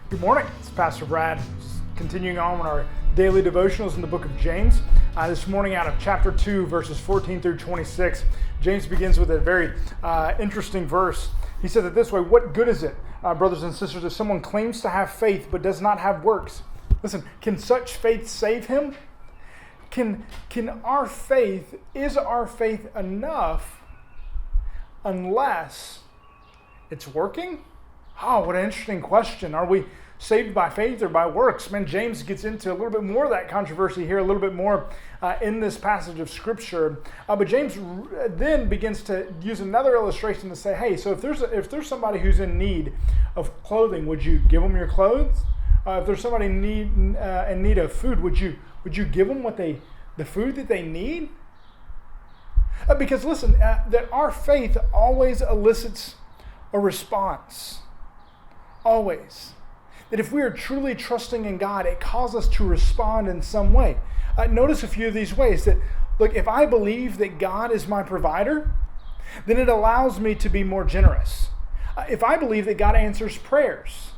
Good morning. It's Pastor Brad, continuing on with our daily devotionals in the book of James. This morning out of chapter 2, verses 14 through 26, James begins with a very interesting verse. He said it this way: "What good is it, brothers and sisters, if someone claims to have faith but does not have works?" Listen, can such faith save him? Is our faith enough unless it's working? Oh, what an interesting question. Are we saved by faith or by works? Man, James gets into a little bit more of that controversy here, a little bit more in this passage of Scripture. But James then begins to use another illustration to say, hey, so if there's somebody who's in need of clothing, would you give them your clothes? If there's somebody in need of food, would you give them the food that they need? Because listen, that our faith always elicits a response. Always. That if we are truly trusting in God, it calls us to respond in some way. Notice a few of these ways. That, look, if I believe that God is my provider, then it allows me to be more generous. If I believe that God answers prayers,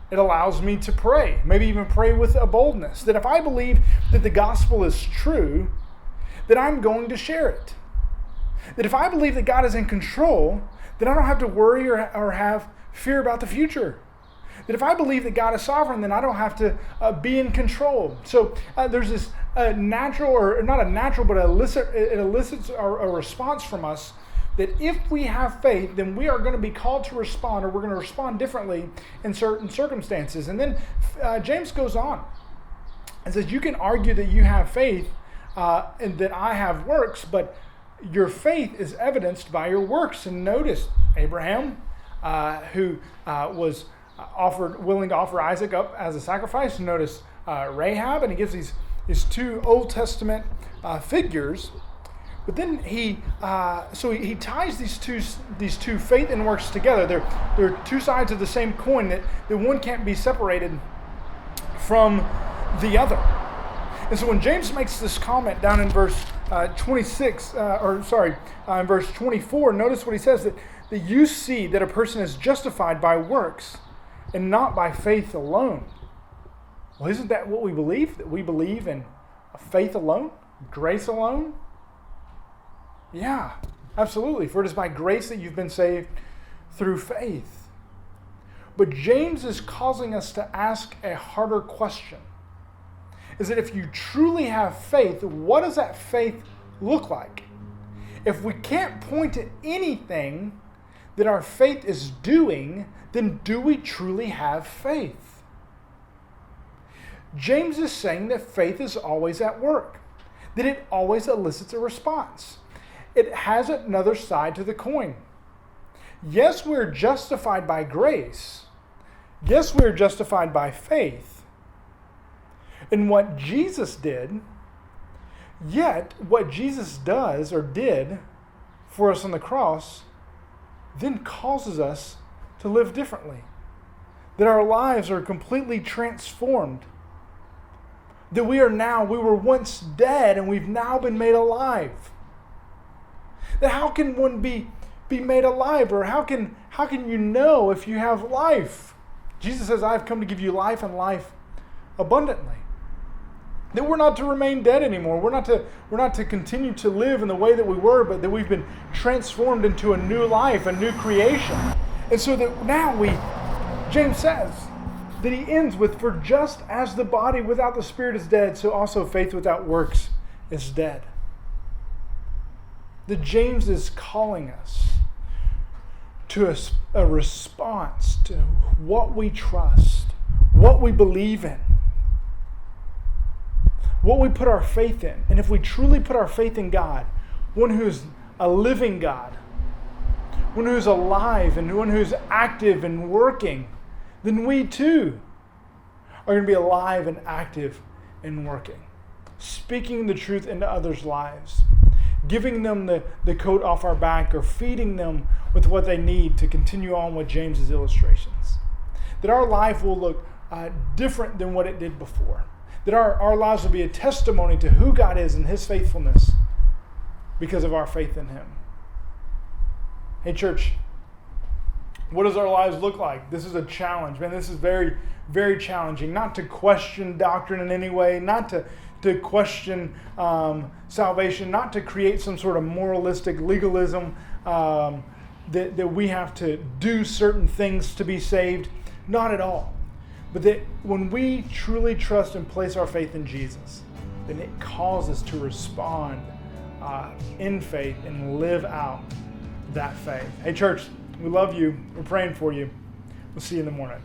it allows me to pray, maybe even pray with a boldness. That if I believe that the gospel is true, that I'm going to share it. That if I believe that God is in control, then I don't have to worry or have fear about the future. That if I believe that God is sovereign, then I don't have to be in control. So there's this natural, or not a natural, but it elicits a response from us that if we have faith, then we are going to be called to respond, or we're going to respond differently in certain circumstances. And then James goes on and says, you can argue that you have faith and that I have works, but your faith is evidenced by your works. And notice Abraham, who was willing to offer Isaac up as a sacrifice. Notice Rahab, and he gives these two Old Testament figures. But then he ties these two faith and works together. They're two sides of the same coin that one can't be separated from the other. And so when James makes this comment down in verse 26, in verse 24, notice what he says, that you see that a person is justified by works and not by faith alone. Well, isn't that what we believe? That we believe in faith alone? Grace alone? Yeah, absolutely. For it is by grace that you've been saved through faith. But James is causing us to ask a harder question. Is that if you truly have faith, what does that faith look like? If we can't point to anything that our faith is doing, then do we truly have faith? James is saying that faith is always at work, that it always elicits a response. It has another side to the coin. Yes, we're justified by grace. Yes, we're justified by faith. And what Jesus did, yet what Jesus does or did for us on the cross then causes us to live differently. That our lives are completely transformed. That we were once dead and we've now been made alive. That how can one be made alive, or how can you know if you have life? Jesus says, I've come to give you life and life abundantly. That we're not to remain dead anymore. We're not to continue to live in the way that we were, but that we've been transformed into a new life, a new creation. And so that now James says that he ends with, for just as the body without the spirit is dead, so also faith without works is dead. That James is calling us to a response to what we trust, what we believe in, what we put our faith in. And if we truly put our faith in God, one who's a living God, one who's alive and one who's active and working, then we too are going to be alive and active and working, speaking the truth into others' lives, giving them the coat off our back, or feeding them with what they need to continue on with James's illustrations. That our life will look different than what it did before. That our lives will be a testimony to who God is and His faithfulness because of our faith in Him. Hey, church, What does our lives look like? This is a challenge, man. This is very, very challenging. Not to question doctrine in any way, not to question salvation, not to create some sort of moralistic legalism that we have to do certain things to be saved. Not at all. But that when we truly trust and place our faith in Jesus, then it calls us to respond in faith and live out that faith. Hey, church, we love you. We're praying for you. We'll see you in the morning.